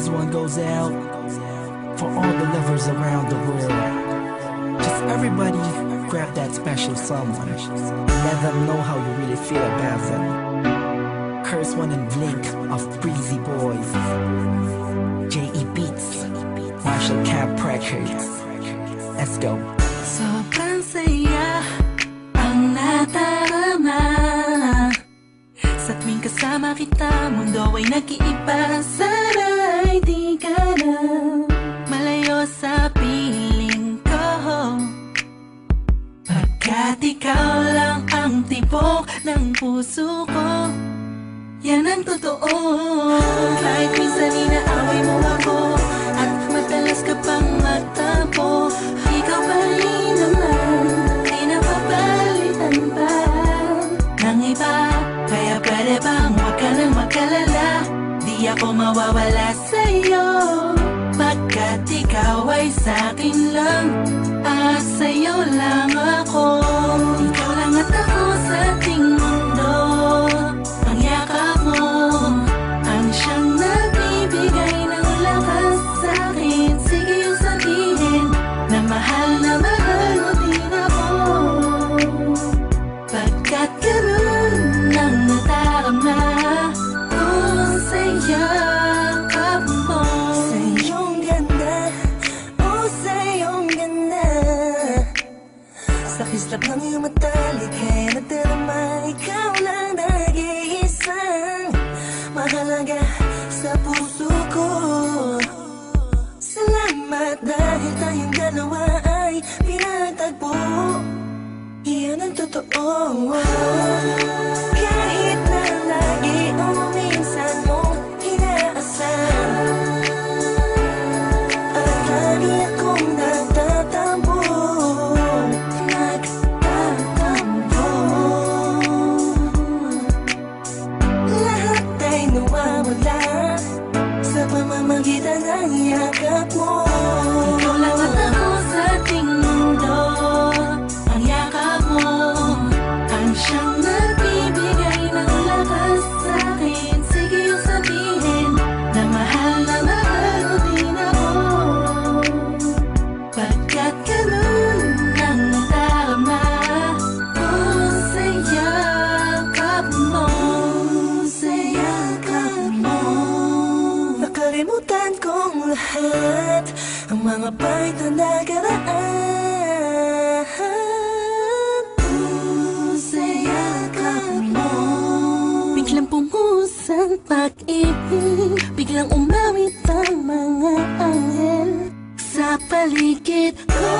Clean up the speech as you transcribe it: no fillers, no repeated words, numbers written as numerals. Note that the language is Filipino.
This one goes out for all the lovers around the world. Just everybody grab that special someone and let them know how you really feel about them. Curse One and Blink of Breezy Boys, J.E. Beats, Marshall Camp Records. Let's go. Sobrang saya ang nadarama sa tuwing kasama kita. Mundo ay nag-iiba. Sana'y di ka na malayo sa piling ko, pagkat ikaw lang ang tibok ng puso ko. Yan ang totoo. Kahit minsan inaaway mo ako at madalas ka pang magtampo, ikaw pa rin naman, di napapalitan pa ng iba. Kaya pwede bang huwag ka nang mag-alala, di ako mawawala sa'yo, pagkat ikaw ay sa'kin lang at sa'yo lang ako. Ikaw lang at ako sa ating mundo. Ang yakap mo ang siyang nagbibigay ng lakas sa'kin. Sige yung sabihin na mahal mo din ako, pagkat ganun ang nadarama ko sa yakap mo. Sa iyong ganda, oh sa iyong ganda, sa kislap ng iyong mata, lika'y nadarama. Ikaw lang nag-iisang mahalaga sa puso ko. Salamat dahil tayong dalawa ay pinagtagpo. Iyan ang totoo. Kahit na lagi o minsan mong inaasam, at lagi akong nagtatampo. Lahat ay nawawala sa pamamagitan ng yakap mo. Ikaw lang at ako sa ating mundo. Ang yakap mo ang siyang nagbibigay ng lakas sa'kin. Sige yung sabihin na mahal mo din ako, pagkat ganun ang nadarama ko sa yakap mo. Sa yakap mo. Nakalimutan kong lahat ang mga pahit na nakaraan. Sa yakap mo. Biglang pumusang pag-ibig, biglang umawit ang mga anghel sa paligid ko.